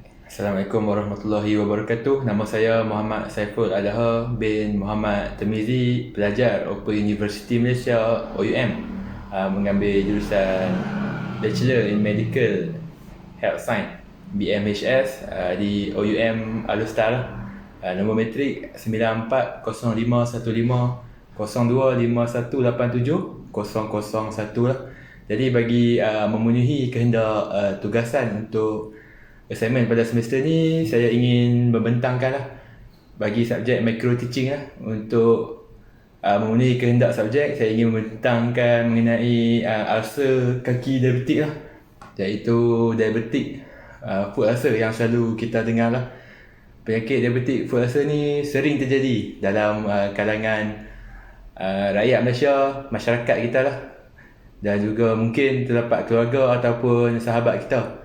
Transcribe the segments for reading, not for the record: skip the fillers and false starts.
Assalamualaikum warahmatullahi wabarakatuh. Nama saya Muhammad Saiful Adaha bin Muhammad Temizi, pelajar Open University Malaysia OUM, mengambil jurusan Bachelor in Medical Health Science BMHS di OUM Alustar. Nombor matrik 94015025025187 lah. Jadi bagi memenuhi kehendak tugasan untuk assignment pada semester ni, saya ingin membentangkan lah bagi subjek micro teaching lah. Untuk memenuhi kehendak subjek, saya ingin membentangkan mengenai ulcer kaki diabetik lah, iaitu diabetik foot ulcer yang selalu kita dengar lah. Penyakit diabetik foot ulcer ni sering terjadi dalam kalangan rakyat Malaysia, masyarakat kita lah, dan juga mungkin terdapat keluarga ataupun sahabat kita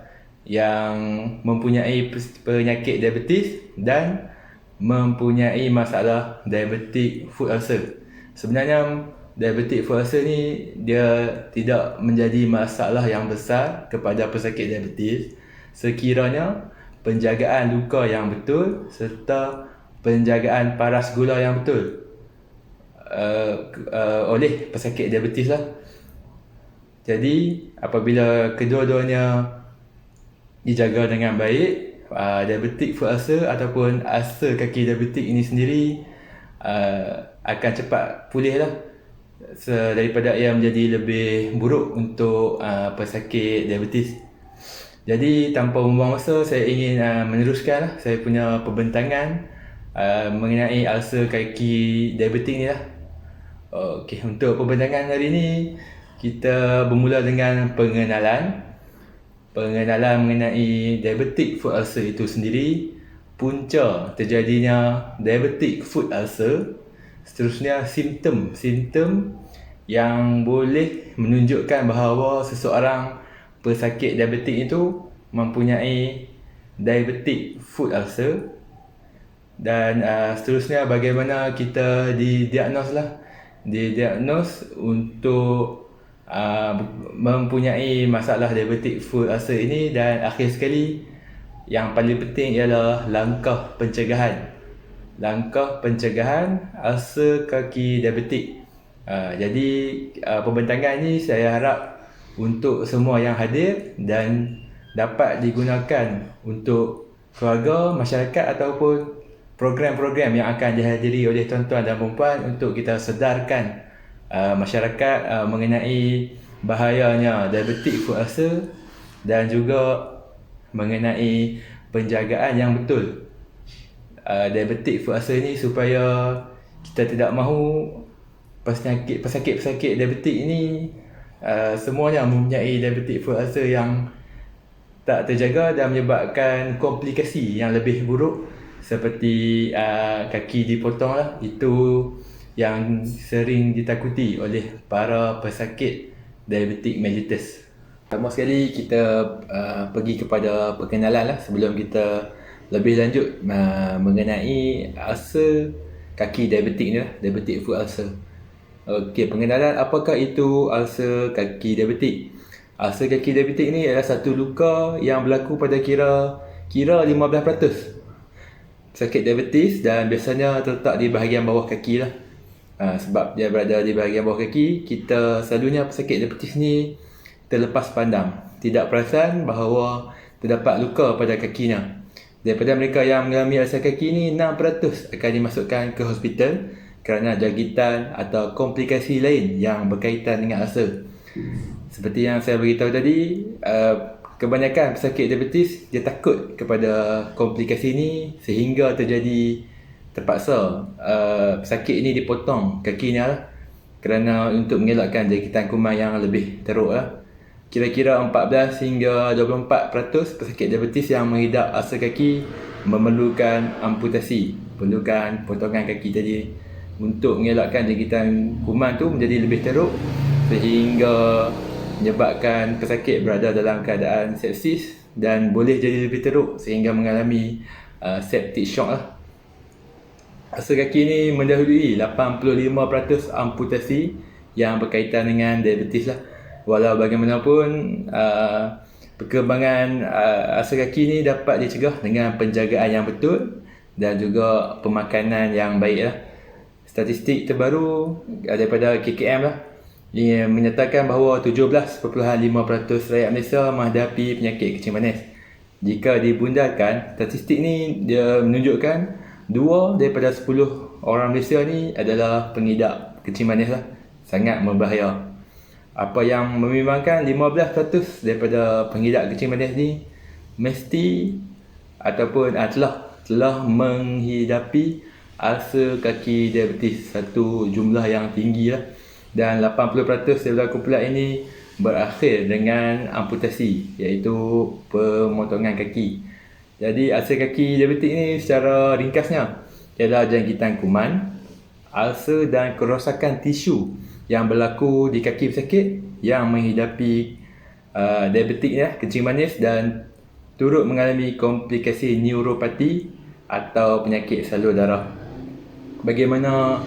yang mempunyai penyakit diabetes dan mempunyai masalah diabetic foot ulcer. Sebenarnya diabetic foot ulcer ni dia tidak menjadi masalah yang besar kepada pesakit diabetes sekiranya penjagaan luka yang betul serta penjagaan paras gula yang betul oleh pesakit diabetes lah. Jadi apabila kedua-duanya dijaga dengan baik, diabetic foot ulcer ataupun ulcer kaki diabetik ini sendiri akan cepat pulih lah, daripada ia menjadi lebih buruk untuk pesakit diabetes. Jadi tanpa membuang masa, saya ingin meneruskan lah saya punya pembentangan mengenai ulcer kaki diabetik ni lah. Okey, untuk pembentangan hari ni kita bermula dengan pengenalan mengenai diabetic foot ulcer itu sendiri, punca terjadinya diabetic foot ulcer, seterusnya simptom yang boleh menunjukkan bahawa seseorang pesakit diabetik itu mempunyai diabetic foot ulcer, dan seterusnya bagaimana kita didiagnos untuk mempunyai masalah diabetic foot ulcer ini. Dan akhir sekali, yang paling penting ialah langkah pencegahan ulcer kaki diabetik. Jadi pembentangan ini saya harap untuk semua yang hadir dan dapat digunakan untuk keluarga, masyarakat ataupun program-program yang akan dihadiri oleh tuan-tuan dan puan-puan untuk kita sedarkan masyarakat mengenai bahayanya diabetic foot ulcer dan juga mengenai penjagaan yang betul diabetic foot ulcer ni, supaya kita tidak mahu pesakit-pesakit diabetik ini semuanya mempunyai diabetic foot ulcer yang tak terjaga dan menyebabkan komplikasi yang lebih buruk seperti kaki dipotong lah. Itu yang sering ditakuti oleh para pesakit diabetik mellitus. Pertama sekali kita pergi kepada perkenalan lah sebelum kita lebih lanjut mengenai ulcer kaki diabetik ni lah, diabetic foot ulcer. Okey, pengenalan apakah itu ulcer kaki diabetik. Ulcer kaki diabetik ni adalah satu luka yang berlaku pada kira 15% pesakit diabetes, dan biasanya terletak di bahagian bawah kaki lah. Sebab dia berada di bahagian bawah kaki, kita selalunya pesakit diabetes ni terlepas pandang, tidak perasan bahawa terdapat luka pada kakinya. Daripada mereka yang mengalami ulcer kaki ni, 6% akan dimasukkan ke hospital kerana jangkitan atau komplikasi lain yang berkaitan dengan ulcer. Seperti yang saya beritahu tadi, kebanyakan pesakit diabetes dia takut kepada komplikasi ni sehingga terpaksa pesakit ini dipotong kakinya lah, kerana untuk mengelakkan jangkitan kuman yang lebih teruk lah. Kira-kira 14 hingga 24% pesakit diabetes yang mengidap ulcer kaki memerlukan amputasi, perlukan potongan kaki tadi untuk mengelakkan jangkitan kuman tu menjadi lebih teruk sehingga menyebabkan pesakit berada dalam keadaan sepsis dan boleh jadi lebih teruk sehingga mengalami septic shock lah. Ulcer kaki ni mendahului 85% amputasi yang berkaitan dengan diabetes lah. Walau bagaimanapun Perkembangan ulcer kaki ni dapat dicegah dengan penjagaan yang betul dan juga pemakanan yang baik lah. Statistik terbaru daripada KKM lah, ia menyatakan bahawa 17.5% rakyat Malaysia menghadapi penyakit kencing manis. Jika dibundarkan, statistik ni dia menunjukkan 2 daripada 10 orang Malaysia ni adalah pengidap kencing manis lah. Sangat berbahaya. Apa yang membimbangkan, 15% daripada pengidap kencing manis ni mesti ataupun telah menghidapi ulcer kaki diabetes, satu jumlah yang tinggi lah. Dan 80% daripada kumpulan ini berakhir dengan amputasi, iaitu pemotongan kaki. Jadi ulcer kaki diabetes ni secara ringkasnya ialah jangkitan kuman, ulcer dan kerosakan tisu yang berlaku di kaki pesakit yang menghidapi diabetik ya, kencing manis, dan turut mengalami komplikasi neuropati atau penyakit salur darah. Bagaimana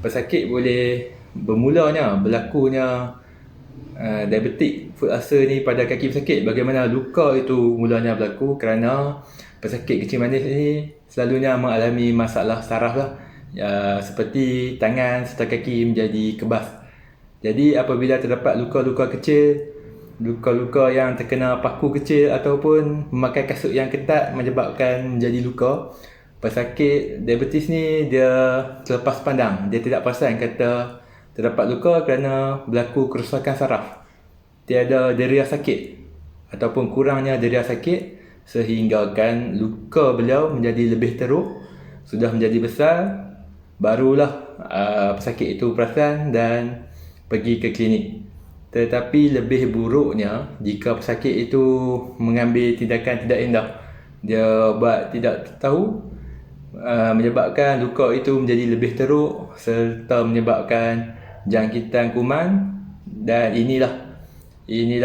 pesakit boleh berlakunya diabetik foot ulcer ni pada kaki pesakit? Bagaimana luka itu mulanya berlaku? Kerana pesakit kencing manis ni selalunya mengalami masalah saraf lah, seperti tangan serta kaki menjadi kebas. Jadi apabila terdapat luka-luka kecil, luka-luka yang terkena paku kecil ataupun memakai kasut yang ketat menyebabkan menjadi luka, pesakit diabetes ni dia terlepas pandang. Dia tidak perasan kata terdapat luka kerana berlaku kerosakan saraf. Tiada deria sakit ataupun kurangnya deria sakit sehinggakan luka beliau menjadi lebih teruk, sudah menjadi besar. Barulah pesakit itu perasan dan pergi ke klinik. Tetapi lebih buruknya jika pesakit itu mengambil tindakan tidak indah. Dia buat tidak tahu, menyebabkan luka itu menjadi lebih teruk serta menyebabkan jangkitan kuman, dan inilah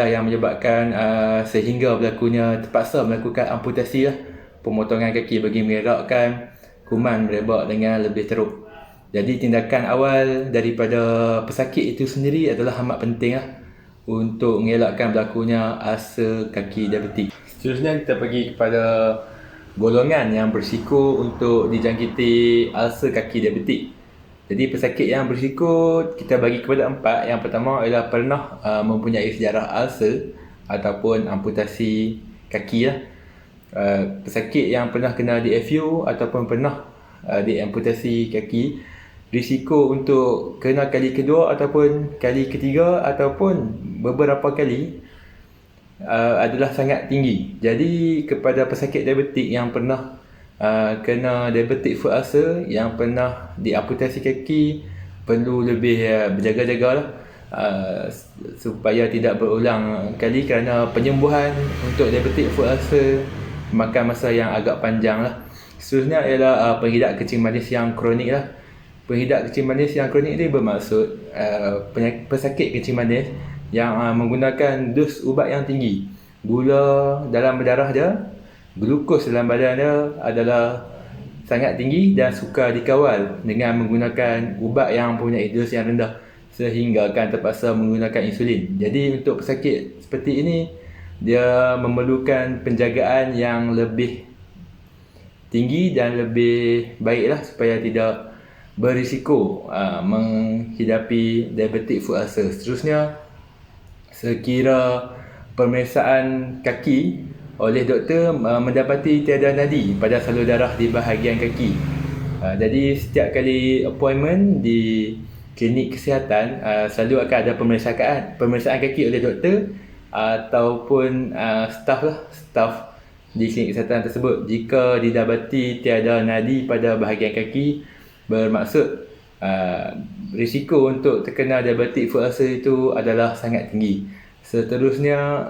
yang menyebabkan sehingga terpaksa melakukan amputasi lah, pemotongan kaki bagi mengelakkan kuman merebak dengan lebih teruk. Jadi tindakan awal daripada pesakit itu sendiri adalah amat penting lah untuk mengelakkan berlakunya ulcer kaki diabetik. Seterusnya kita pergi kepada golongan yang berisiko untuk dijangkiti ulcer kaki diabetik. Jadi pesakit yang berisiko kita bagi kepada 4. Yang pertama ialah pernah mempunyai sejarah ulcer ataupun amputasi kaki lah. Pesakit yang pernah kena DFU ataupun pernah diamputasi kaki, risiko untuk kena kali kedua ataupun kali ketiga ataupun beberapa kali adalah sangat tinggi. Jadi kepada pesakit diabetik yang pernah kena diabetic foot ulcer, yang pernah diamputasi kaki, perlu lebih berjaga-jaga lah, supaya tidak berulang kali, kerana penyembuhan untuk diabetic foot ulcer memakan masa yang agak panjang lah. Seterusnya ialah pengidap kencing manis yang kronik lah. Pengidap kencing manis yang kronik ni bermaksud pesakit kencing manis yang menggunakan dos ubat yang tinggi. Gula dalam berdarah dia, glukos dalam badan dia adalah sangat tinggi dan sukar dikawal dengan menggunakan ubat yang mempunyai dos yang rendah, sehingga akan terpaksa menggunakan insulin. Jadi untuk pesakit seperti ini, dia memerlukan penjagaan yang lebih tinggi dan lebih baiklah supaya tidak berisiko menghidapi diabetic foot ulcer. Seterusnya, sekira pemeriksaan kaki oleh doktor mendapati tiada nadi pada salur darah di bahagian kaki. Jadi setiap kali appointment di klinik kesihatan, selalu akan ada pemeriksaan kaki oleh doktor ataupun staf di klinik kesihatan tersebut. Jika didapati tiada nadi pada bahagian kaki, bermaksud risiko untuk terkena diabetic foot ulcer itu adalah sangat tinggi. Seterusnya,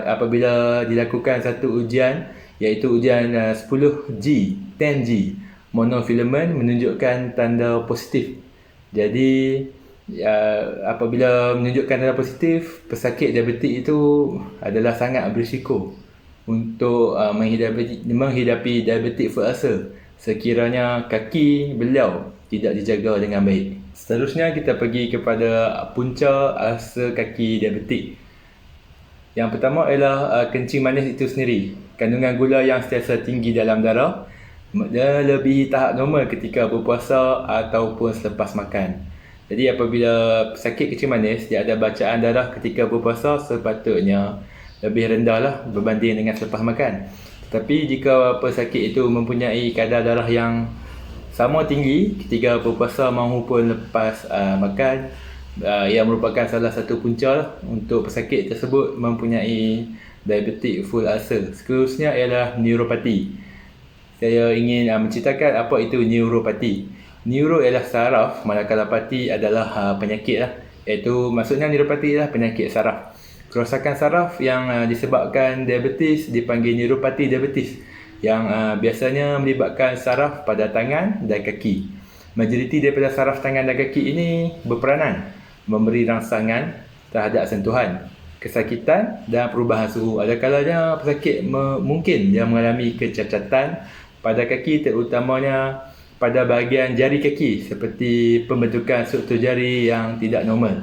apabila dilakukan satu ujian, iaitu ujian 10G, 10G monofilament, menunjukkan tanda positif. Jadi apabila menunjukkan tanda positif, pesakit diabetik itu adalah sangat berisiko untuk menghidapi diabetic foot ulcer sekiranya kaki beliau tidak dijaga dengan baik. Seterusnya kita pergi kepada punca ulcer kaki diabetik. Yang pertama ialah kencing manis itu sendiri. Kandungan gula yang sentiasa tinggi dalam darah melebihi tahap normal ketika berpuasa ataupun selepas makan. Jadi apabila sakit kencing manis, dia ada bacaan darah ketika berpuasa sepatutnya lebih rendah lah berbanding dengan selepas makan. Tetapi jika pesakit itu mempunyai kadar darah yang sama tinggi ketika berpuasa maupun lepas makan, ia merupakan salah satu punca lah untuk pesakit tersebut mempunyai diabetic foot ulcer. Seterusnya ialah neuropati. Saya ingin menceritakan apa itu neuropati. Neuro ialah saraf, manakala pati adalah penyakit lah. Iaitu maksudnya neuropati ialah penyakit saraf. Kerosakan saraf yang disebabkan diabetes dipanggil neuropati diabetes, yang biasanya melibatkan saraf pada tangan dan kaki. Majoriti daripada saraf tangan dan kaki ini berperanan memberi rangsangan terhadap sentuhan, kesakitan dan perubahan suhu. Ada kalanya pesakit mungkin dia mengalami kecacatan pada kaki, terutamanya pada bahagian jari kaki seperti pembentukan struktur jari yang tidak normal.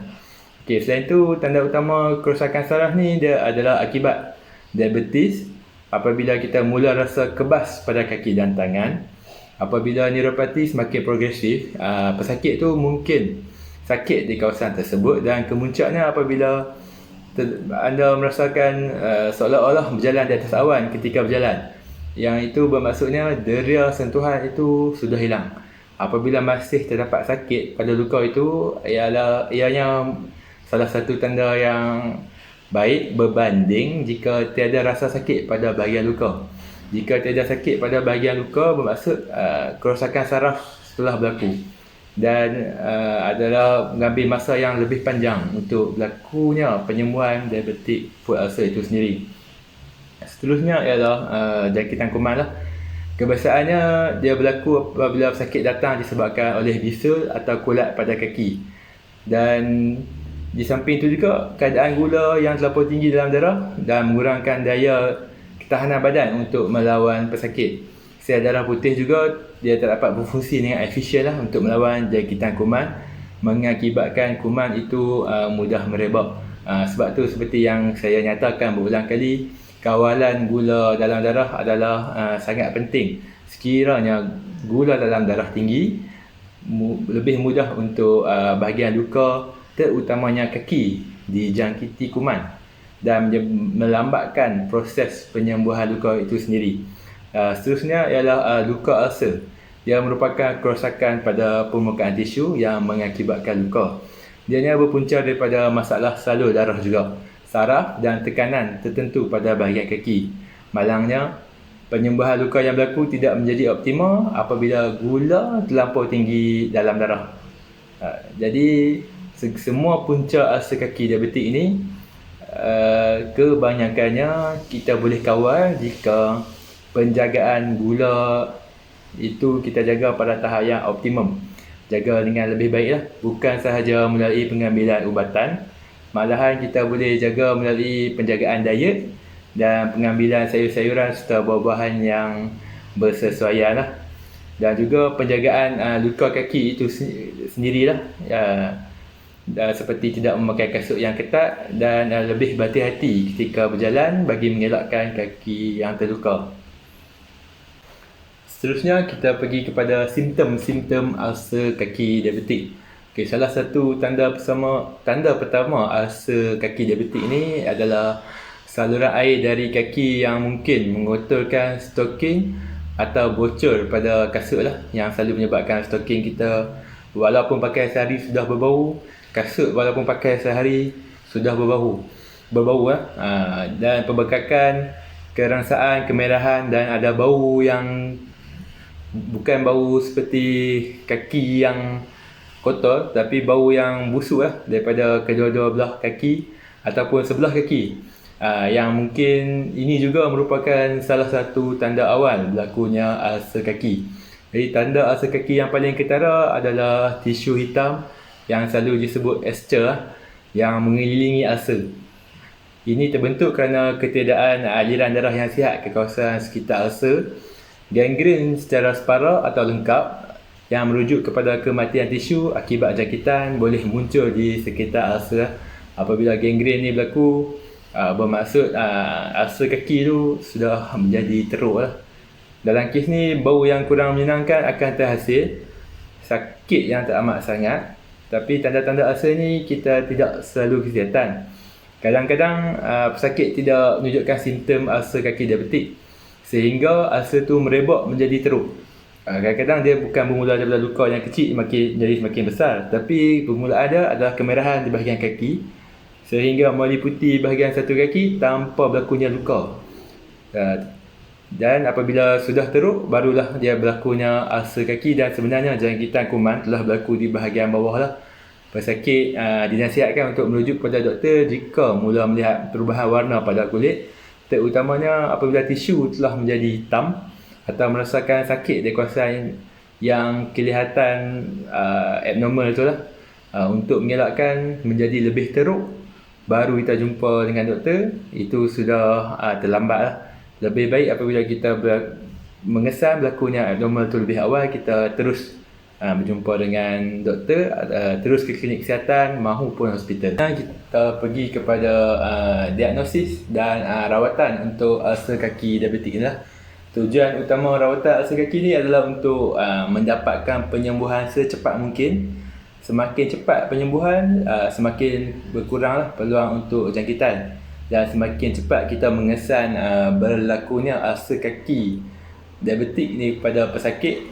Okey, selain itu, tanda utama kerosakan saraf ni dia adalah akibat diabetes. Apabila kita mula rasa kebas pada kaki dan tangan, apabila neuropati semakin progresif, pesakit tu mungkin sakit di kawasan tersebut, dan kemuncaknya apabila anda merasakan seolah-olah berjalan di atas awan ketika berjalan. Yang itu bermaksudnya deria sentuhan itu sudah hilang. Apabila masih terdapat sakit pada luka itu, ianya salah satu tanda yang baik berbanding jika tiada rasa sakit pada bahagian luka. Jika tiada sakit pada bahagian luka, bermaksud kerosakan saraf telah berlaku dan adalah mengambil masa yang lebih panjang untuk berlakunya penyembuhan diabetic foot ulcer itu sendiri. Seterusnya ialah jangkitan kuman lah. Kebiasaannya dia berlaku apabila sakit datang disebabkan oleh bisul atau kulat pada kaki. Dan di samping itu juga keadaan gula yang terlampau tinggi dalam darah dan mengurangkan daya ketahanan badan untuk melawan pesakit. Sel darah putih juga dia tak dapat berfungsi dengan efisien lah untuk melawan jangkitan kuman, mengakibatkan kuman itu mudah merebak. Sebab tu seperti yang saya nyatakan berulang kali, kawalan gula dalam darah adalah sangat penting. Sekiranya gula dalam darah tinggi, lebih mudah untuk bahagian luka, terutamanya kaki, dijangkiti kuman dan melambatkan proses penyembuhan luka itu sendiri. Seterusnya ialah luka ulcer. Dia merupakan kerosakan pada permukaan tisu yang mengakibatkan luka. Dianya berpunca daripada masalah salur darah juga, saraf dan tekanan tertentu pada bahagian kaki. Malangnya, penyembuhan luka yang berlaku tidak menjadi optimal apabila gula terlampau tinggi dalam darah. Jadi, semua punca ulcer kaki diabetik ini kebanyakannya kita boleh kawal jika penjagaan gula itu kita jaga pada tahap yang optimum. Jaga dengan lebih baik lah. Bukan sahaja melalui pengambilan ubatan, malahan kita boleh jaga melalui penjagaan diet dan pengambilan sayur-sayuran serta buah-buahan yang bersesuaian lah. Dan juga penjagaan luka kaki itu sendirilah. Seperti tidak memakai kasut yang ketat dan lebih berhati-hati ketika berjalan bagi mengelakkan kaki yang terluka. Seterusnya kita pergi kepada simptom-simptom ulcer kaki diabetik. Okay, salah satu tanda pertama ulcer kaki diabetik ini adalah saluran air dari kaki yang mungkin mengotorkan stoking atau bocor pada kasut lah, yang selalu menyebabkan stoking kita walaupun pakai sehari sudah berbau, kasut walaupun pakai sehari sudah berbau lah. Dan pembekakan, kerangsaan, kemerahan dan ada bau yang bukan bau seperti kaki yang kotor, tapi bau yang busuk lah daripada kedua-dua belah kaki ataupun sebelah kaki. Yang mungkin ini juga merupakan salah satu tanda awal berlakunya ulcer kaki. Jadi tanda ulcer kaki yang paling ketara adalah tisu hitam yang selalu disebut eschar yang mengelilingi ulcer. Ini terbentuk kerana ketiadaan aliran darah yang sihat ke kawasan sekitar ulcer. Gangren secara separa atau lengkap yang merujuk kepada kematian tisu akibat jangkitan boleh muncul di sekitar ulcer. Apabila gangren ni berlaku, Bermaksud ulcer kaki tu sudah menjadi teruk lah. Dalam kes ni, bau yang kurang menyenangkan akan terhasil, sakit yang tak amat sangat. Tapi tanda-tanda ulcer ni kita tidak selalu kelihatan. Kadang-kadang pesakit tidak menunjukkan simptom ulcer kaki diabetik, sehingga ulcer tu merebak menjadi teruk. Kadang-kadang dia bukan bermula daripada luka yang kecil jadi semakin besar, tapi permulaan dia adalah kemerahan di bahagian kaki sehingga meliputi bahagian satu kaki tanpa berlakunya luka. Dan apabila sudah teruk, barulah dia berlakunya ulcer kaki, dan sebenarnya jangkitan kuman telah berlaku di bahagian bawah lah. Pesakit dinasihatkan untuk merujuk kepada doktor jika mula melihat perubahan warna pada kulit, terutamanya apabila tisu telah menjadi hitam atau merasakan sakit di kawasan yang kelihatan abnormal tu lah. Untuk mengelakkan menjadi lebih teruk, baru kita jumpa dengan doktor, itu sudah terlambat lah. Lebih baik apabila kita mengesan berlakunya abnormal tu lebih awal, kita terus berjumpa dengan doktor, terus ke klinik kesihatan mahupun hospital. Kita pergi kepada diagnosis dan rawatan untuk ulcer kaki diabetik ni lah. Tujuan utama rawatan ulcer kaki ni adalah untuk mendapatkan penyembuhan secepat mungkin. Semakin cepat penyembuhan, semakin berkuranglah peluang untuk jangkitan, dan semakin cepat kita mengesan berlakunya ulcer kaki diabetik ni pada pesakit,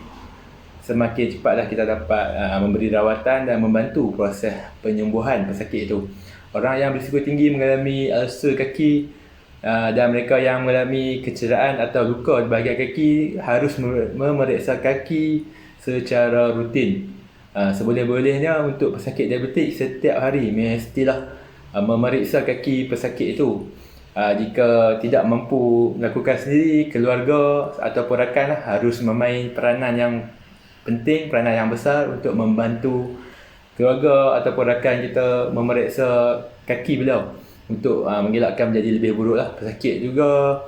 semakin cepatlah kita dapat memberi rawatan dan membantu proses penyembuhan pesakit itu. Orang yang berisiko tinggi mengalami ulcer kaki dan mereka yang mengalami kecederaan atau luka di bahagian kaki harus memeriksa kaki secara rutin. Seboleh-bolehnya untuk pesakit diabetik setiap hari mestilah memeriksa kaki pesakit itu. Jika tidak mampu melakukan sendiri, keluarga ataupun rakan harus memain peranan yang penting, peranan yang besar untuk membantu keluarga ataupun rakan kita memeriksa kaki beliau untuk mengelakkan menjadi lebih buruk lah. Pesakit juga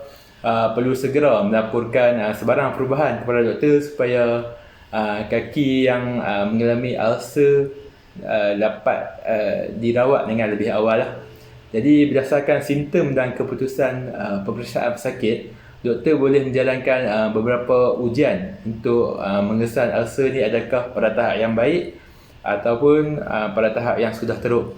perlu segera melaporkan sebarang perubahan kepada doktor supaya kaki yang mengalami ulcer dapat dirawat dengan lebih awal lah. Jadi berdasarkan simptom dan keputusan pemeriksaan pesakit, doktor boleh menjalankan beberapa ujian untuk mengesan ulcer ni adakah pada tahap yang baik ataupun pada tahap yang sudah teruk.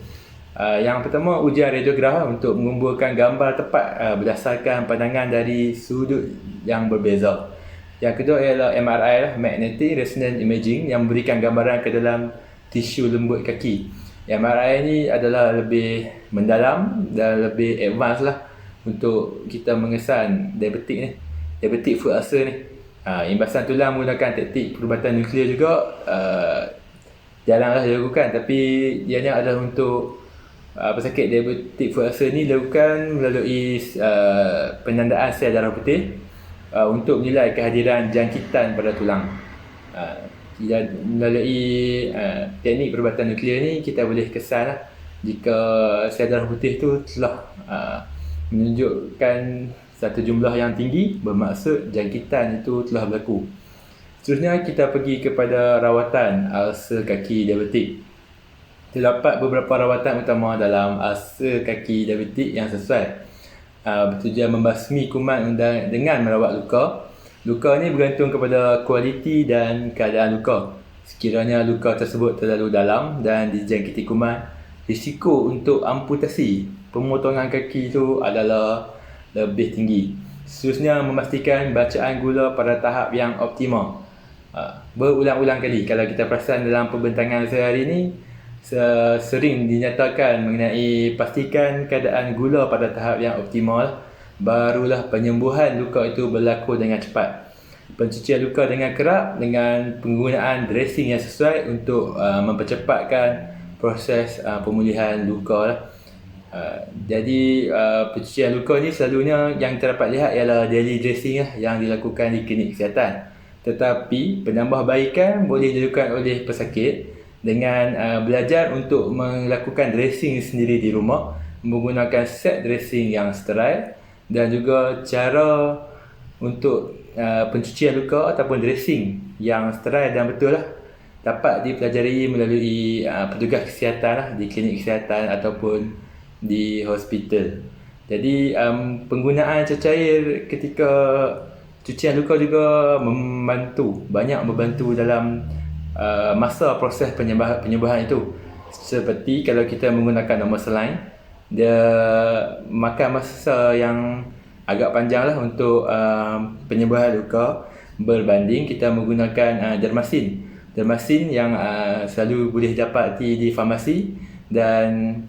Yang pertama, ujian radiograf untuk mengumpulkan gambar tepat berdasarkan pandangan dari sudut yang berbeza. Yang kedua ialah MRI lah, Magnetic Resonance Imaging, yang memberikan gambaran ke dalam tisu lembut kaki. MRI ni adalah lebih mendalam dan lebih advance lah untuk kita mengesan diabetik ni, diabetic foot ulcer ni. Imbasan tulang menggunakan teknik perubatan nuklear juga jaranglah dilakukan, tapi ianya adalah untuk pesakit diabetic foot ulcer ni dilakukan melalui penandaan sel darah putih untuk menilai kehadiran jangkitan pada tulang. Melalui teknik perubatan nuklear ni kita boleh kesan lah jika sel darah putih tu telah menunjukkan satu jumlah yang tinggi, bermaksud jangkitan itu telah berlaku. Seterusnya kita pergi kepada rawatan ulcer kaki diabetik. Terdapat beberapa rawatan utama dalam ulcer kaki diabetik yang sesuai. Bertujuan membasmi kuman dengan merawat luka. Luka ni bergantung kepada kualiti dan keadaan luka. Sekiranya luka tersebut terlalu dalam dan dijangkiti kuman, risiko untuk amputasi pemotongan kaki itu adalah lebih tinggi. Seterusnya, memastikan bacaan gula pada tahap yang optimal. Berulang-ulang kali, kalau kita perasan dalam pembentangan sehari ini, sering dinyatakan mengenai pastikan keadaan gula pada tahap yang optimal, barulah penyembuhan luka itu berlaku dengan cepat. Pencucian luka dengan kerap dengan penggunaan dressing yang sesuai untuk mempercepatkan proses pemulihan luka lah. Jadi pencucian luka ni selalunya yang kita dapat lihat ialah daily dressing lah yang dilakukan di klinik kesihatan. Tetapi penambahbaikan boleh dilakukan oleh pesakit dengan belajar untuk melakukan dressing sendiri di rumah menggunakan set dressing yang sterile, dan juga cara untuk pencucian luka ataupun dressing yang sterile dan betul lah dapat dipelajari melalui petugas kesihatan lah, di klinik kesihatan ataupun di hospital. Jadi penggunaan cecair ketika cucian luka juga banyak membantu dalam masa proses penyembahan itu. Seperti kalau kita menggunakan normal saline, dia makan masa yang agak panjang lah untuk penyembahan luka berbanding kita menggunakan dermasin. Dermasin yang selalu boleh dapati di farmasi, dan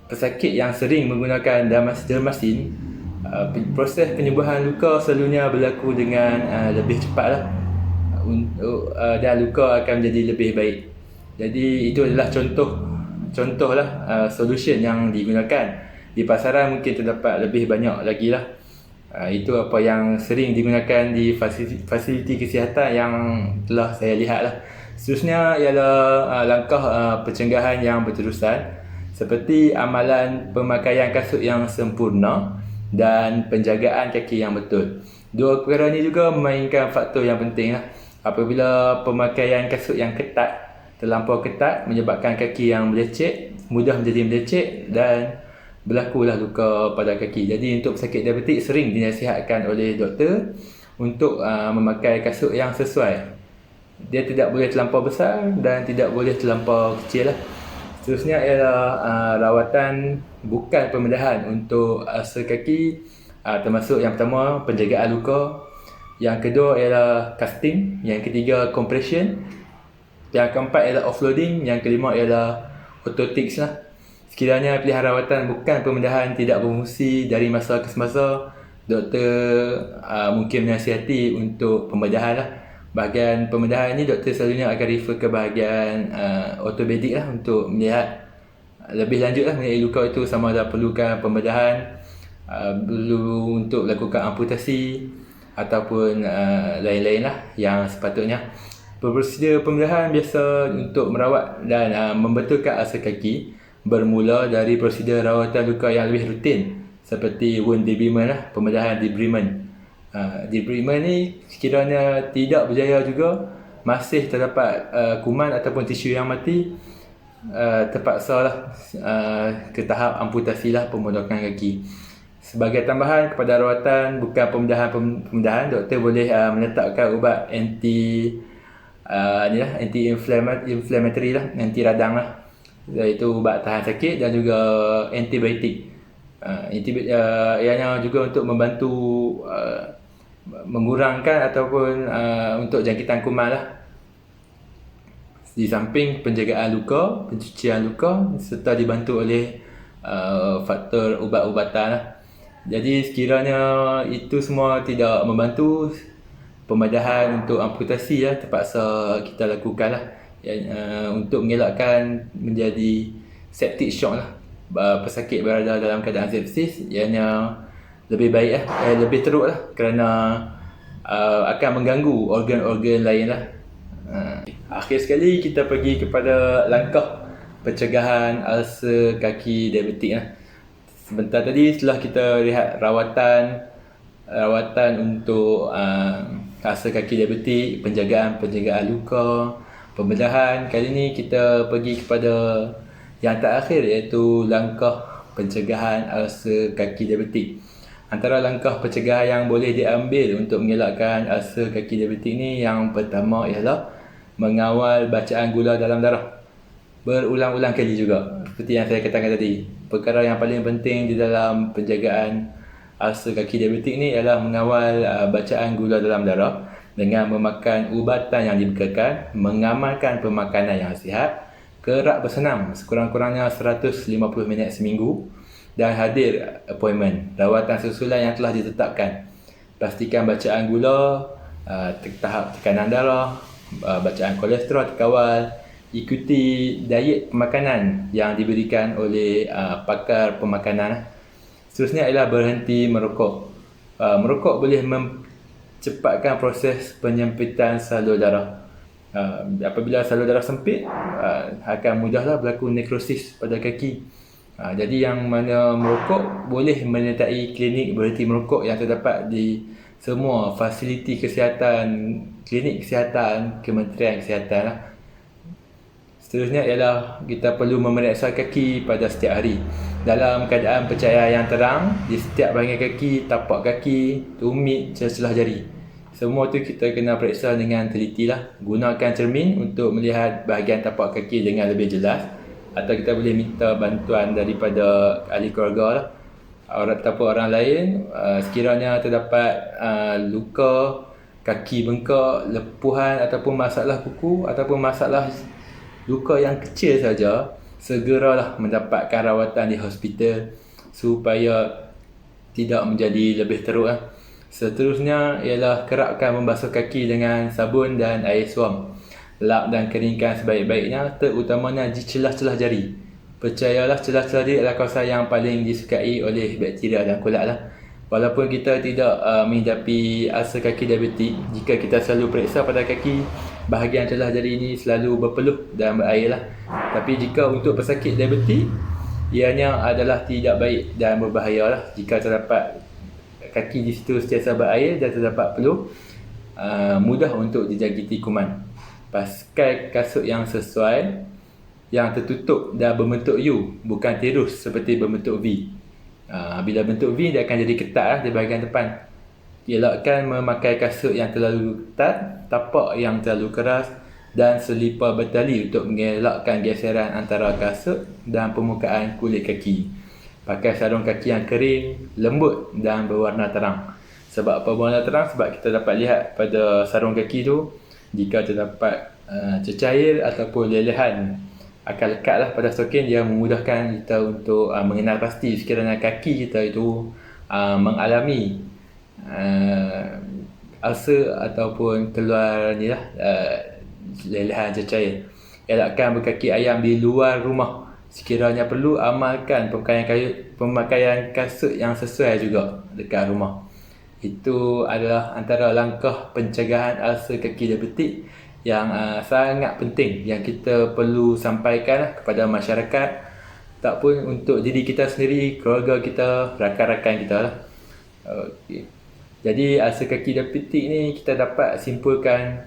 pesakit yang sering menggunakan dermasin, proses penyembuhan luka selalunya berlaku dengan lebih cepat lah, dan luka akan menjadi lebih baik. Jadi itu adalah contoh lah solution yang digunakan. Di pasaran mungkin terdapat lebih banyak lagi lah. Itu apa yang sering digunakan di fasiliti kesihatan yang telah saya lihat lah. Seterusnya ialah langkah pencegahan yang berterusan, seperti amalan pemakaian kasut yang sempurna dan penjagaan kaki yang betul. Dua perkara ini juga memainkan faktor yang penting lah. Apabila pemakaian kasut yang ketat, terlampau ketat, menyebabkan kaki yang mudah menjadi melecet dan berlakulah luka pada kaki. Jadi untuk pesakit diabetik sering dinasihatkan oleh doktor untuk memakai kasut yang sesuai. Dia tidak boleh terlampau besar dan tidak boleh terlampau kecil lah. Seterusnya ialah rawatan bukan pembedahan untuk ulcer kaki, termasuk yang pertama penjagaan luka, yang kedua ialah casting, yang ketiga compression, yang keempat ialah offloading, yang kelima ialah orthotics lah. Sekiranya pilihan rawatan bukan pembedahan tidak berfungsi dari masa ke semasa, doktor mungkin menasihati untuk pembedahan lah. Bahagian pembedahan ini doktor selalunya akan refer ke bahagian ortopedik lah untuk melihat lebih lanjut lah mengenai luka itu, sama ada perlukan pembedahan, perlu untuk lakukan amputasi ataupun lain-lain lah yang sepatutnya. Prosedur pembedahan biasa untuk merawat dan membetulkan ulcer kaki bermula dari prosedur rawatan luka yang lebih rutin, seperti wound debridement lah, pembedahan debridement. Debridement ni sekiranya tidak berjaya juga, masih terdapat kuman ataupun tisu yang mati, terpaksalah ke tahap amputasi lah, pemodokan kaki. Sebagai tambahan kepada rawatan bukan pembedahan, doktor boleh meletakkan ubat anti-inflammatory lah, anti radang lah, iaitu ubat tahan sakit, dan juga antibiotik. Ianya juga untuk membantu mengurangkan ataupun untuk jangkitan kuman lah. Di samping penjagaan luka, pencucian luka, serta dibantu oleh faktor ubat-ubatan lah. Jadi sekiranya itu semua tidak membantu, pembedahan untuk amputasi lah terpaksa kita lakukan lah, untuk mengelakkan menjadi septic shock lah. Pesakit berada dalam keadaan sepsis, ianya lebih baik lah, lebih teruk lah, kerana akan mengganggu organ-organ lain lah. Akhir sekali kita pergi kepada langkah pencegahan ulcer kaki diabetik lah. Sebentar tadi setelah kita lihat rawatan untuk ulcer kaki diabetik, penjagaan luka, pembedahan. Kali ni kita pergi kepada yang terakhir, iaitu langkah pencegahan ulcer kaki diabetik. Antara langkah pencegahan yang boleh diambil untuk mengelakkan ulcer kaki diabetik ni, yang pertama ialah mengawal bacaan gula dalam darah berulang-ulang kali juga. Seperti yang saya katakan tadi, perkara yang paling penting di dalam penjagaan ulcer kaki diabetik ni ialah mengawal bacaan gula dalam darah dengan memakan ubatan yang dibekalkan, mengamalkan pemakanan yang sihat, kerap bersenam sekurang-kurangnya 150 minit seminggu, dan hadir appointment rawatan susulan yang telah ditetapkan. Pastikan bacaan gula, tahap tekanan darah, bacaan kolesterol terkawal, ikuti diet pemakanan yang diberikan oleh pakar pemakanan. Seterusnya ialah berhenti merokok. Merokok boleh memcepatkan proses penyempitan salur darah. Apabila salur darah sempit, akan mudahlah berlaku nekrosis pada kaki. Jadi yang mana merokok boleh menyertai klinik berhenti merokok yang terdapat di semua fasiliti kesihatan, klinik kesihatan Kementerian Kesihatan lah. Seterusnya ialah kita perlu memeriksa kaki pada setiap hari dalam keadaan pencahayaan yang terang. Di setiap bahagian kaki, tapak kaki, tumit, celah jari, semua tu kita kena periksa dengan teliti lah. Gunakan cermin untuk melihat bahagian tapak kaki dengan lebih jelas, atau kita boleh minta bantuan daripada ahli keluarga lah, ataupun orang lain. Sekiranya terdapat luka, kaki bengkak, lepuhan ataupun masalah kuku ataupun masalah luka yang kecil saja, segeralah mendapatkan rawatan di hospital supaya tidak menjadi lebih teruk lah. Seterusnya ialah kerapkan membasuh kaki dengan sabun dan air suam. Lap dan keringkan sebaik-baiknya, terutamanya di celah-celah jari. Percayalah, celah-celah jari adalah kawasan yang paling disukai oleh bakteria dan kulat lah. Walaupun kita tidak menghidapi ulcer kaki diabetik, jika kita selalu periksa pada kaki, bahagian celah jari ini selalu berpeluh dan berair lah. Tapi jika untuk pesakit diabetik, ianya adalah tidak baik dan berbahaya lah. Jika terdapat kaki di situ sentiasa berair dan terdapat peluh, mudah untuk dijangkiti kuman. Pakai kasut yang sesuai, yang tertutup dan berbentuk U, bukan tirus seperti berbentuk V. Bila bentuk V, dia akan jadi ketat lah di bahagian depan. Elakkan memakai kasut yang terlalu ketat, tapak yang terlalu keras dan selipar bertali untuk mengelakkan geseran antara kasut dan permukaan kulit kaki. Pakai sarung kaki yang kering, lembut dan berwarna terang. Sebab apa berwarna terang? Sebab kita dapat lihat pada sarung kaki tu, jika terdapat cecair ataupun lelehan akan lekat lah pada stokin, dia memudahkan kita untuk mengenal pasti sekiranya kaki kita itu mengalami ulcer ataupun keluar ni lah, lelehan cecair. Elakkan berkaki ayam di luar rumah. Sekiranya perlu, amalkan pemakaian kasut yang sesuai juga dekat rumah. Itu adalah antara langkah pencegahan ulcer kaki diabetik yang sangat penting yang kita perlu sampaikan kepada masyarakat, tak pun untuk diri kita sendiri, keluarga kita, rakan-rakan kita lah. Okay. Jadi ulcer kaki diabetik ni kita dapat simpulkan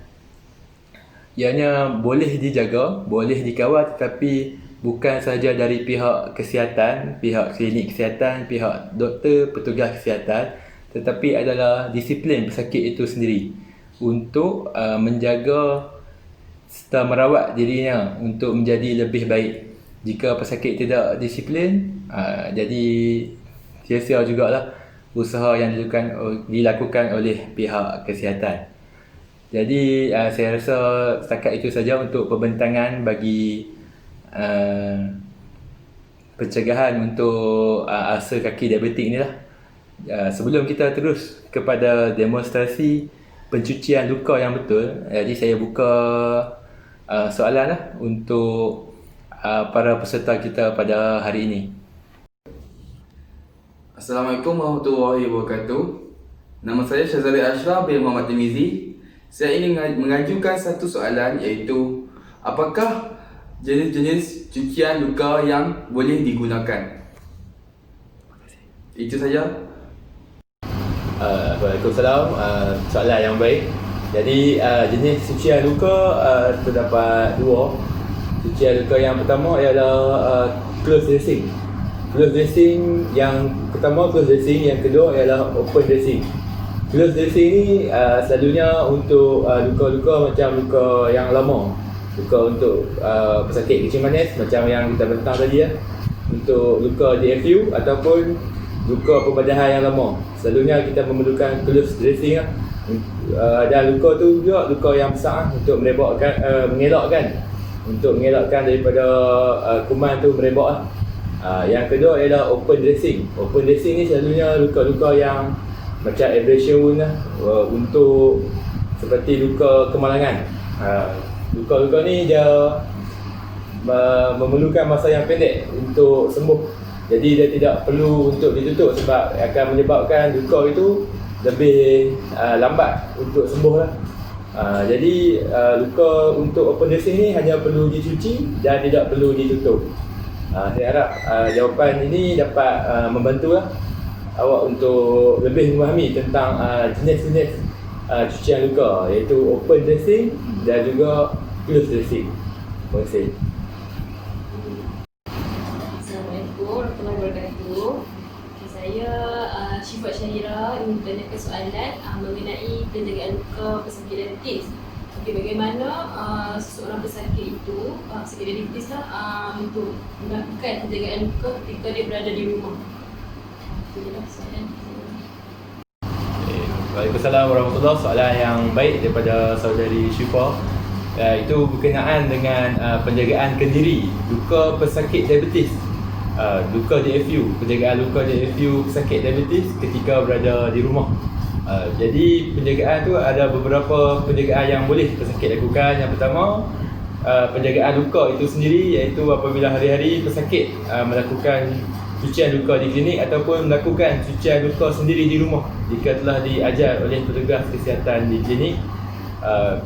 ianya boleh dijaga, boleh dikawal, tetapi bukan saja dari pihak kesihatan, pihak klinik kesihatan, pihak doktor, petugas kesihatan, tetapi adalah disiplin pesakit itu sendiri untuk menjaga serta merawat dirinya untuk menjadi lebih baik. Jika pesakit tidak disiplin, jadi sia-sia jugalah usaha yang dilakukan oleh pihak kesihatan. Jadi saya rasa setakat itu saja untuk pembentangan bagi pencegahan untuk ulcer kaki diabetik ni lah. Sebelum kita terus kepada demonstrasi pencucian luka yang betul, jadi saya buka soalan lah untuk para peserta kita pada hari ini. Assalamualaikum warahmatullahi wabarakatuh. Nama saya Syazali Ashraf bin Muhammad Timizi. Saya ingin mengajukan satu soalan, iaitu apakah jenis-jenis cucian luka yang boleh digunakan? Itu saja. Waalaikumsalam. Soalan yang baik. Jadi jenis cucian luka terdapat dua. Cucian luka yang pertama ialah close dressing. Close dressing yang pertama, close dressing. Yang kedua ialah open dressing. Close dressing ni selalunya untuk luka-luka macam luka yang lama, luka untuk pesakit kencing manis macam yang kita bentang tadi ya. Untuk luka DFU ataupun luka pembedahan yang lama, selalunya kita memerlukan close dressing lah. Dan luka tu juga luka yang besar untuk mengelakkan daripada kuman tu merebak lah. Yang kedua ialah open dressing. Open dressing ni selalunya luka-luka yang macam abrasion wound lah, untuk seperti luka kemalangan. Luka-luka ni dia memerlukan masa yang pendek untuk sembuh. Jadi dia tidak perlu untuk ditutup sebab akan menyebabkan luka itu lebih lambat untuk sembuh lah. Jadi luka untuk open dressing ni hanya perlu dicuci dan tidak perlu ditutup. Saya harap jawapan ini dapat membantu lah awak untuk lebih memahami tentang jenis-jenis cucian luka, iaitu open dressing dan juga close dressing. Terima kasih. Amira ingin bertanyakan soalan mengenai penjagaan luka pesakit diabetes. Okey, bagaimana seseorang pesakit itu, pesakit diabetes untuk melakukan penjagaan luka ketika dia berada di rumah. Itu je lah soalan. Waalaikumsalam warahmatullahi. Soalan yang baik daripada saudari Syifa. Itu berkenaan dengan penjagaan kendiri luka pesakit diabetes. Luka DFU, penjagaan luka DFU pesakit diabetes ketika berada di rumah. Jadi penjagaan tu ada beberapa penjagaan yang boleh pesakit lakukan. Yang pertama, penjagaan luka itu sendiri, iaitu apabila hari-hari pesakit melakukan cucian luka di klinik ataupun melakukan cucian luka sendiri di rumah jika telah diajar oleh petugas kesihatan di klinik.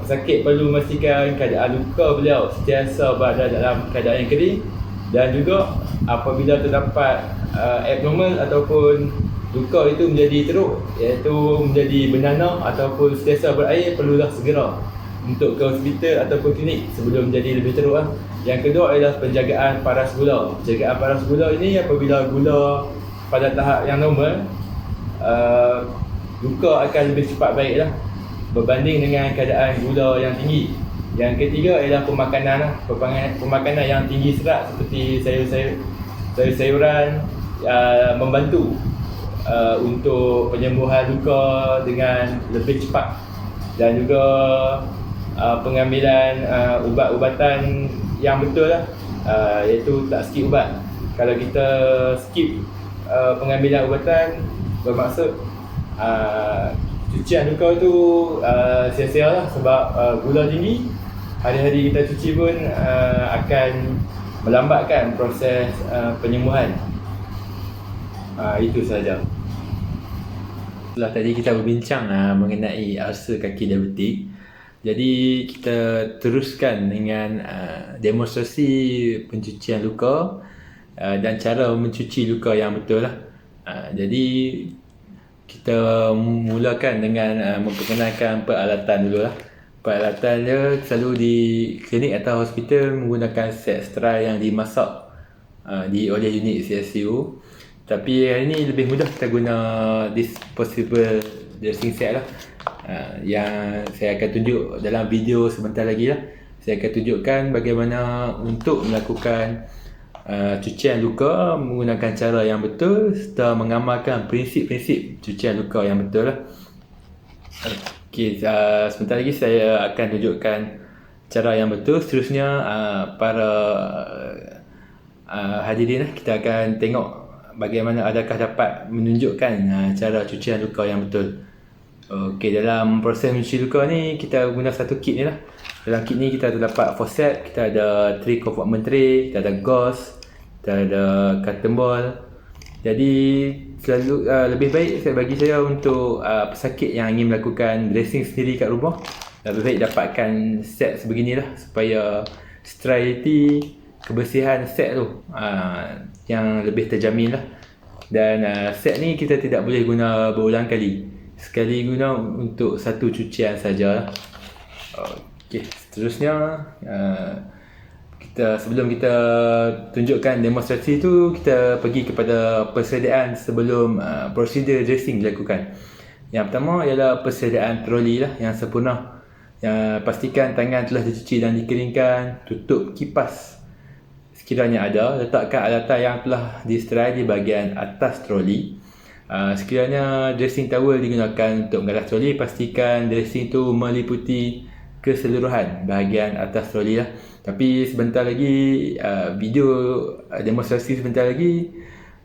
Pesakit perlu memastikan keadaan luka beliau sentiasa berada dalam keadaan yang kering, dan juga apabila terdapat abnormal ataupun luka itu menjadi teruk, iaitu menjadi bernanah ataupun sentiasa berair, perlulah segera untuk ke hospital ataupun klinik sebelum menjadi lebih teruk. Yang kedua adalah penjagaan paras gula. Penjagaan paras gula ini apabila gula pada tahap yang normal, luka akan lebih cepat baiklah berbanding dengan keadaan gula yang tinggi. Yang ketiga ialah pemakanan. Pemakanan yang tinggi serat seperti sayur-sayuran membantu untuk penyembuhan luka dengan lebih cepat, dan juga pengambilan ubat-ubatan yang betul lah, iaitu tak skip ubat. Kalau kita skip pengambilan ubatan, bermaksud cucian luka tu sia-sia lah, sebab gula tinggi, hari-hari kita cuci pun akan melambatkan proses penyembuhan. Itu sahaja. Setelah tadi kita berbincang mengenai ulcer kaki diabetik, jadi kita teruskan dengan demonstrasi pencucian luka dan cara mencuci luka yang betul lah. Jadi kita mulakan dengan memperkenalkan peralatan dulu lah. Peralatan dia selalu di klinik atau hospital menggunakan set sterile yang dimasak oleh unit CSU. Tapi hari ni lebih mudah kita guna disposable dressing set lah. Yang saya akan tunjuk dalam video sebentar lagi lah. Saya akan tunjukkan bagaimana untuk melakukan cucian luka menggunakan cara yang betul serta mengamalkan prinsip-prinsip cucian luka yang betul lah. Okey, sebentar lagi saya akan tunjukkan cara yang betul. Seterusnya para hadirin kita akan tengok bagaimana adakah dapat menunjukkan cara cucian luka yang betul. Okey, dalam proses mencuci luka ni kita guna satu kit ni lah. Dalam kit ni kita terdapat forceps, kita ada 3 compartment tray, kita ada gauze, kita ada cotton ball. Jadi selalu lebih baik bagi saya untuk pesakit yang ingin melakukan dressing sendiri kat rumah, lebih baik dapatkan set sebeginilah supaya sterility, kebersihan set tu yang lebih terjamin lah. Dan set ni kita tidak boleh guna berulang kali, sekali guna untuk satu cucian saja. Okey, seterusnya sebelum kita tunjukkan demonstrasi tu, kita pergi kepada persediaan sebelum prosedur dressing dilakukan. Yang pertama ialah persediaan troli lah yang sempurna. Pastikan tangan telah dicuci dan dikeringkan, tutup kipas sekiranya ada, letakkan alatan yang telah disterai di bahagian atas troli. Sekiranya dressing towel digunakan untuk mengalas troli, pastikan dressing tu meliputi keseluruhan bahagian atas troli lah. Tapi sebentar lagi, video demonstrasi sebentar lagi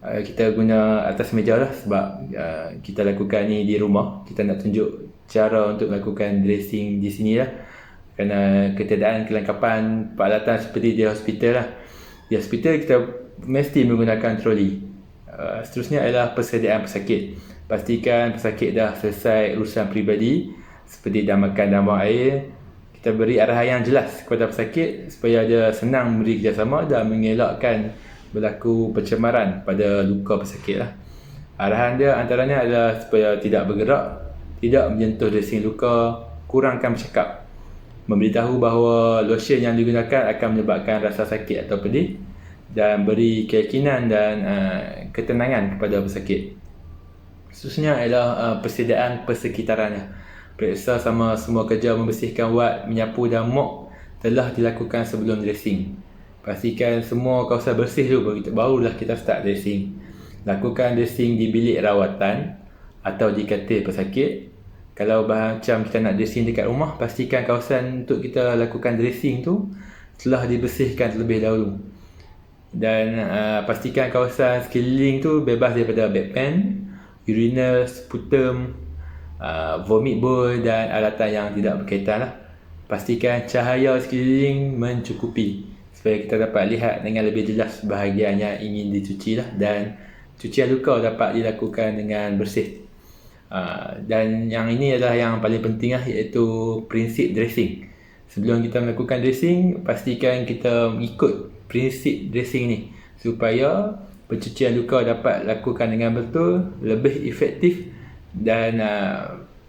kita guna atas meja lah, sebab kita lakukan ni di rumah. Kita nak tunjuk cara untuk melakukan dressing di sini lah, kerana ketiadaan kelengkapan peralatan seperti di hospital lah. Di hospital kita mesti menggunakan troli. Seterusnya adalah persediaan pesakit. Pastikan pesakit dah selesai urusan peribadi seperti dah makan dan buang air. Kita beri arahan yang jelas kepada pesakit supaya dia senang memberi kerjasama dan mengelakkan berlaku pencemaran pada luka pesakit lah. Arahan dia antaranya adalah supaya tidak bergerak, tidak menyentuh dressing luka, kurangkan bercakap, memberitahu bahawa lotion yang digunakan akan menyebabkan rasa sakit atau pedih, dan beri keyakinan dan ketenangan kepada pesakit. Khususnya adalah persediaan persekitarannya. Periksa sama semua kerja membersihkan wad, menyapu dan mop telah dilakukan sebelum dressing. Pastikan semua kawasan bersih dulu, barulah kita start dressing. Lakukan dressing di bilik rawatan atau di katil pesakit. Kalau macam kita nak dressing dekat rumah, pastikan kawasan untuk kita lakukan dressing tu telah dibersihkan terlebih dahulu. Dan pastikan kawasan sekeliling tu bebas daripada bedpan, urinal, sputum, vomit bowl dan alatan yang tidak berkaitan lah. Pastikan cahaya sekeliling mencukupi supaya kita dapat lihat dengan lebih jelas bahagian yang ingin dicuci lah, dan cucian luka dapat dilakukan dengan bersih. Dan yang ini adalah yang paling penting lah, iaitu prinsip dressing. Sebelum kita melakukan dressing, pastikan kita mengikut prinsip dressing ni supaya pencucian luka dapat lakukan dengan betul, lebih efektif, dan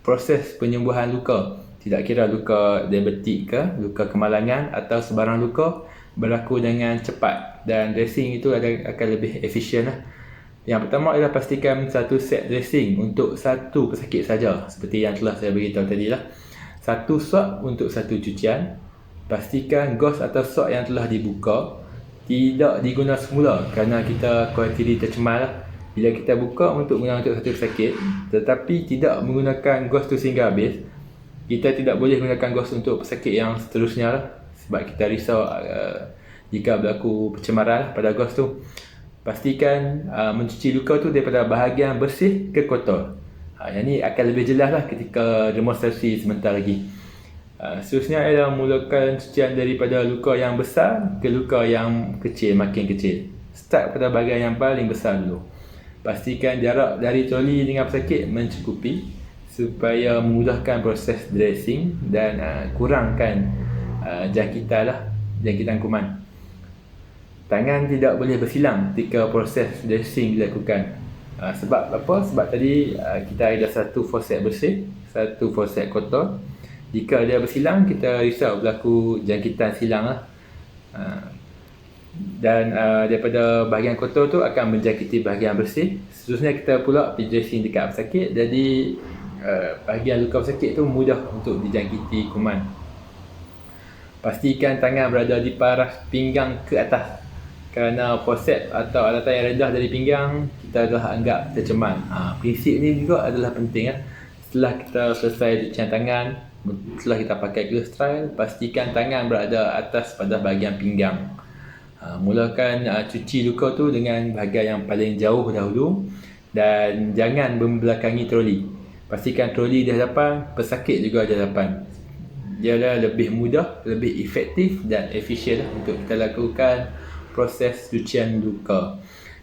proses penyembuhan luka, tidak kira luka diabetik ke, luka kemalangan atau sebarang luka, berlaku dengan cepat, dan dressing itu akan lebih efisien lah. Yang pertama adalah pastikan satu set dressing untuk satu pesakit saja, seperti yang telah saya beritahu tadi lah. Satu sok untuk satu cucian. Pastikan gauze atau sok yang telah dibuka tidak digunakan semula kerana kita khawatir tercemar lah. Bila kita buka untuk guna untuk satu pesakit tetapi tidak menggunakan gauze tu sehingga habis, kita tidak boleh gunakan gauze untuk pesakit yang seterusnya lah, sebab kita risau jika berlaku pencemaran lah pada gauze tu. Pastikan mencuci luka tu daripada bahagian bersih ke kotor. Yang ni akan lebih jelas lah ketika demonstrasi sebentar lagi. Seterusnya adalah mulakan cucian daripada luka yang besar ke luka yang kecil, makin kecil. Start pada bahagian yang paling besar dulu. Pastikan jarak dari troli dengan pesakit mencukupi supaya memudahkan proses dressing dan kurangkan jangkitan kuman. Tangan tidak boleh bersilang ketika proses dressing dilakukan. Sebab apa? Sebab tadi kita ada satu forceps bersih, satu forceps kotor. Jika dia bersilang, kita risau berlaku jangkitan silang lah. Dan daripada bahagian kotor tu akan menjangkiti bahagian bersih. Seterusnya kita pula pergi dressing dekat pesakit. Jadi bahagian luka pesakit tu mudah untuk dijangkiti kuman. Pastikan tangan berada di paras pinggang ke atas. Kerana forceps atau alatan yang rendah dari pinggang kita dah anggap tercemar. Prinsip ni juga adalah penting lah. Setelah kita selesai cucian tangan, setelah kita pakai glove trial, pastikan tangan berada atas pada bahagian pinggang. Mulakan cuci luka tu dengan bahagian yang paling jauh dahulu dan jangan membelakangi troli. Pastikan troli di hadapan, pesakit juga di hadapan. Dia lebih mudah, lebih efektif dan efisien lah untuk kita lakukan proses cucian luka.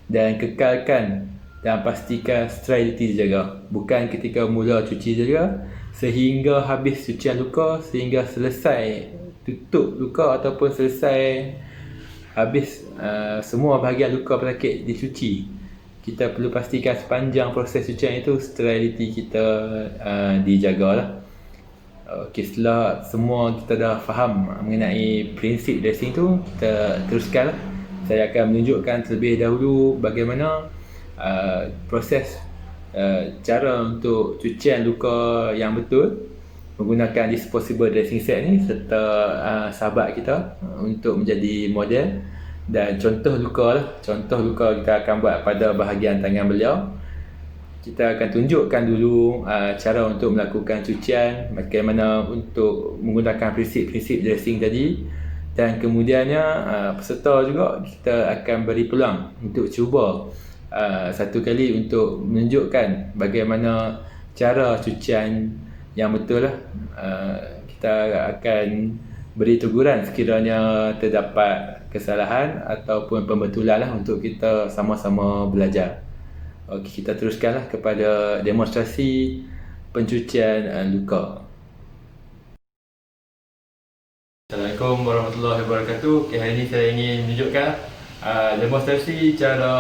Dan kekalkan dan pastikan sterility dijaga. Bukan ketika mula cuci saja, sehingga habis cucian luka, sehingga selesai tutup luka ataupun selesai habis semua bahagian luka pesakit dicuci. Kita perlu pastikan sepanjang proses cucian itu sterility kita dijagalah. Okey, setelah semua kita dah faham mengenai prinsip dressing tu, kita teruskanlah. Saya akan menunjukkan terlebih dahulu bagaimana proses cara untuk cucian luka yang betul menggunakan disposable dressing set ni, serta sahabat kita untuk menjadi model dan contoh luka lah. Contoh luka kita akan buat pada bahagian tangan beliau. Kita akan tunjukkan dulu cara untuk melakukan cucian, bagaimana untuk menggunakan prinsip-prinsip dressing tadi, dan kemudiannya peserta juga kita akan beri peluang untuk cuba satu kali untuk menunjukkan bagaimana cara cucian yang betul lah. Kita akan beri teguran sekiranya terdapat kesalahan ataupun pembetulan lah untuk kita sama-sama belajar. Okey, kita teruskanlah kepada demonstrasi pencucian luka. Assalamualaikum warahmatullahi wabarakatuh. Okay, hari ini saya ingin menunjukkan demonstrasi cara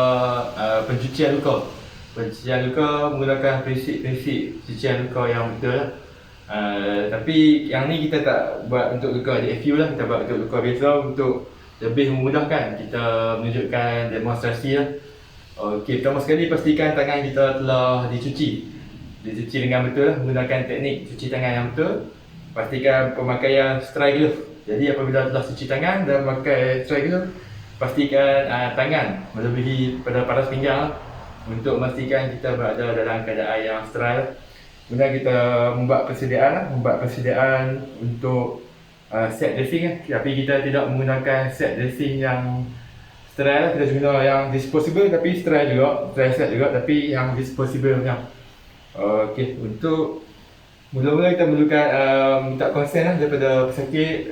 pencucian luka. Pencucian luka menggunakan prinsip-prinsip cucian luka yang betul lah. Tapi yang ni kita tak buat untuk luka DFU lah, kita buat untuk luka biasa untuk lebih memudahkan kita menunjukkan demonstrasi lah. Okey, pertama sekali pastikan tangan kita telah dicuci. Dicuci dengan betul lah, menggunakan teknik cuci tangan yang betul. Pastikan pemakaian sterile glove. Jadi apabila telah cuci tangan dan pakai sterile glove, pastikan tangan melebihi pada paras pinggang lah, untuk memastikan kita berada dalam keadaan yang sterile. Kemudian kita membuat persediaan untuk set dressing lah. Tapi kita tidak menggunakan set dressing yang sterile, kita guna yang disposable tapi sterile set juga tapi yang disposable punya. Okey, untuk mula-mula kita perlukan minta consent lah daripada pesakit,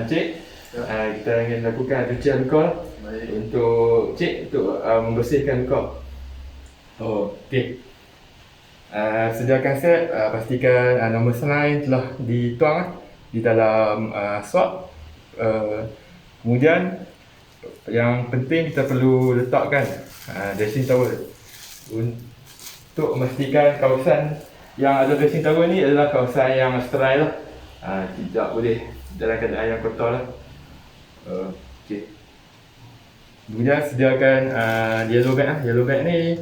cik. Kita ingin lakukan cucian luka lah. Untuk cik untuk membersihkan luka. Okey. Sediakan set, pastikan nombor saline telah dituang lah di dalam swab. Kemudian yang penting kita perlu letakkan dressing towel untuk memastikan kawasan yang ada dressing towel ni adalah kawasan yang sterile lah. Tidak boleh dalam keadaan yang kotor lah. Okey. Kemudian sediakan yellow bag lah. Yellow bag ni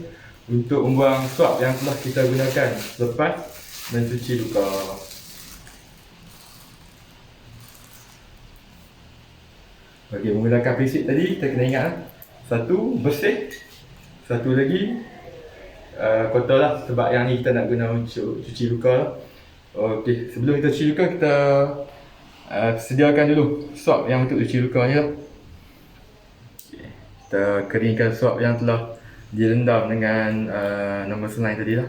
untuk membuang swab yang telah kita gunakan lepas mencuci luka. Okey, menggunakan prinsip tadi kita kena ingat lah. Satu, bersih. Satu lagi, kotor lah, sebab yang ni kita nak guna untuk cuci luka lah. Okey, sebelum kita cuci luka, kita sediakan dulu swab yang untuk cuci luka ni lah. Okay. Kita keringkan swab yang telah direndam dengan nombor saline tadi lah.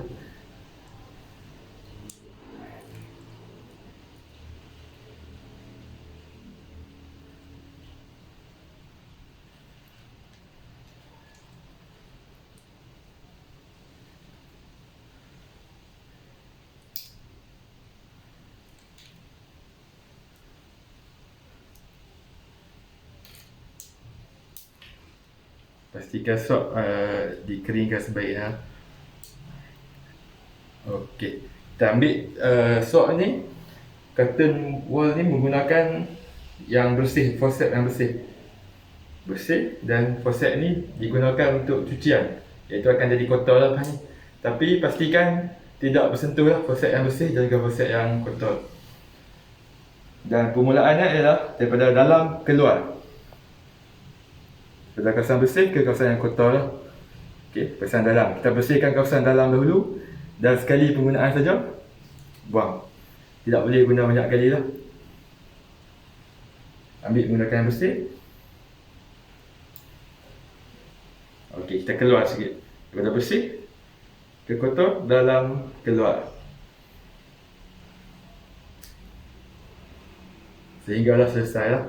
Pastikan swab dikeringkan sebaiknya. Okey, kita ambil swab ni, curtain wall ni menggunakan yang bersih, forceps yang bersih dan forceps ni digunakan untuk cucian, iaitu akan jadi kotor lah lepas ni. Tapi pastikan tidak bersentuh lah forceps yang bersih dan juga forceps yang kotor. Dan permulaannya adalah daripada dalam keluar, dari kawasan bersih ke kawasan yang kotor lah. Okey, kawasan dalam. Kita bersihkan kawasan dalam dahulu dan sekali penggunaan saja buang. Tidak boleh guna banyak kali lah. Ambil menggunakan yang bersih. Okey, kita keluar sikit. Daripada bersih ke kotor, dalam, keluar. Sehinggalah selesai lah.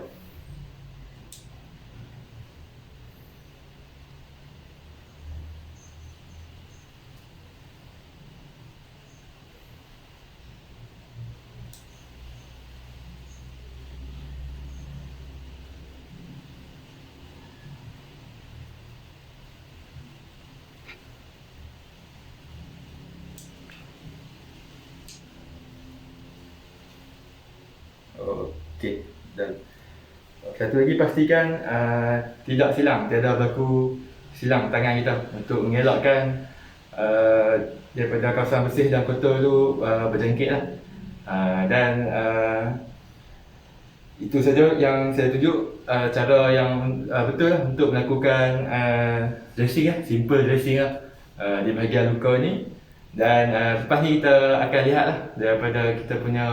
Okey, dan satu lagi pastikan tidak silang, tiada berlaku silang tangan kita untuk mengelakkan daripada kawasan bersih dan kotor tu berjangkit lah. Dan itu saja yang saya tunjuk cara yang betul lah untuk melakukan dressing lah, simple dressing lah di bahagian luka ni. Dan lepas ni kita akan lihat lah daripada kita punya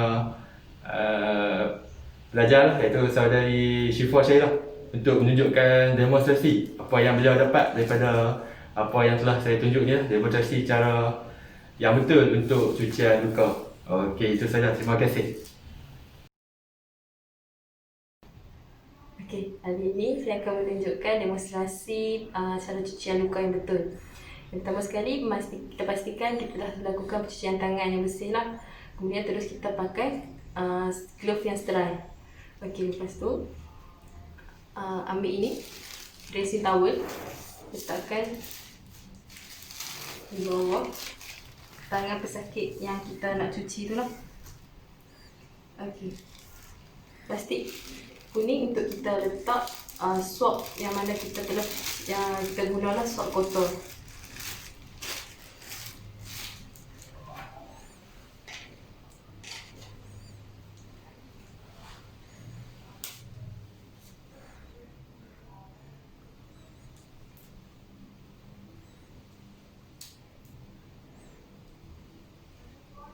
pelajar lah, iaitu saudari Syifa Syairah, untuk menunjukkan demonstrasi apa yang beliau dapat daripada apa yang telah saya tunjuk ni lah, demonstrasi cara yang betul untuk cucian luka. Okey, itu saja. Terima kasih. Okey, hari ini saya akan menunjukkan demonstrasi cara cucian luka yang betul. Yang pertama sekali, kita pastikan kita telah melakukan pencucian tangan yang bersih lah. Kemudian terus kita pakai glove yang sterile. Okey, lepas tu ambil ini dressing towel, letakkan di bawah tangan pesakit yang kita nak cuci tu lah. Okey, plastik kuning untuk kita letak swab yang mana kita gunalah swab kotor.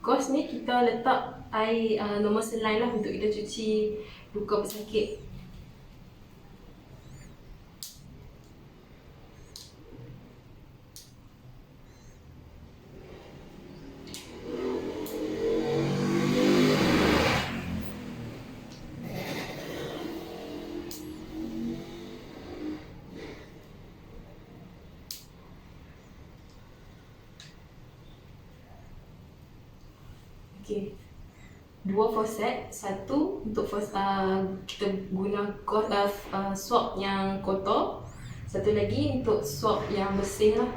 Gauze ni kita letak air normal saline lah untuk kita cuci luka pesakit. Okay. 2 faucet, satu untuk kita guna swab yang kotor, satu lagi untuk swab yang bersih lah.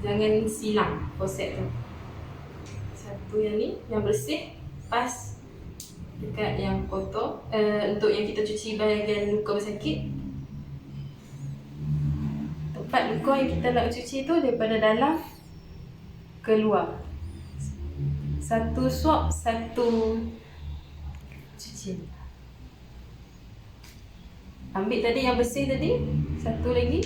Jangan silang faucet tu. Satu yang ni, yang bersih, pas dekat yang kotor. Untuk yang kita cuci bahagian luka bersakit, tempat luka yang kita nak cuci tu daripada dalam keluar. Satu swab, satu cuci. Ambil tadi yang bersih tadi, satu lagi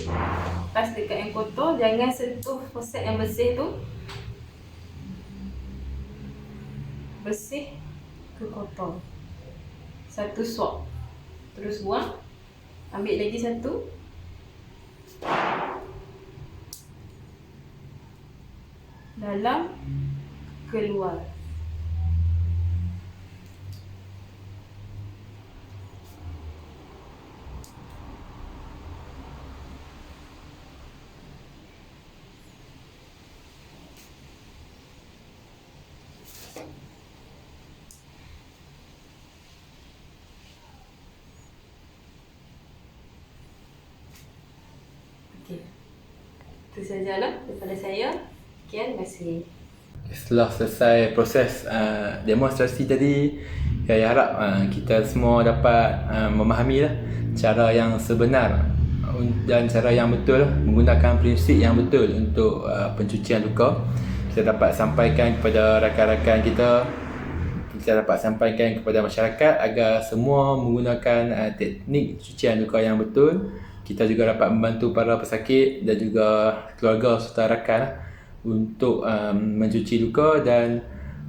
pas dekat yang kotor. Jangan sentuh faucet yang bersih tu. Bersih ke kotor. Satu swab, terus buang. Ambil lagi satu. Dalam, keluar. Okey. Itu sajalah daripada saya. Sekian, terima kasih. Setelah selesai proses demonstrasi tadi, saya harap kita semua dapat memahami lah cara yang sebenar dan cara yang betul lah, menggunakan prinsip yang betul untuk pencucian luka. Kita dapat sampaikan kepada rakan-rakan kita dapat sampaikan kepada masyarakat agar semua menggunakan teknik cucian luka yang betul. Kita juga dapat membantu para pesakit dan juga keluarga serta rakan lah, untuk mencuci luka dan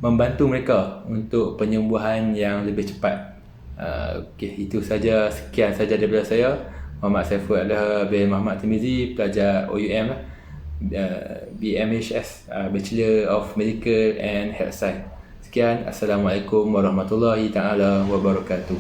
membantu mereka untuk penyembuhan yang lebih cepat. Okey, itu saja, sekian saja daripada saya. Muhammad Saiful adalah bin Muhammad Tirmizi, pelajar OUM, BMHS, Bachelor of Medical and Health Science. Sekian, Assalamualaikum warahmatullahi taala wabarakatuh.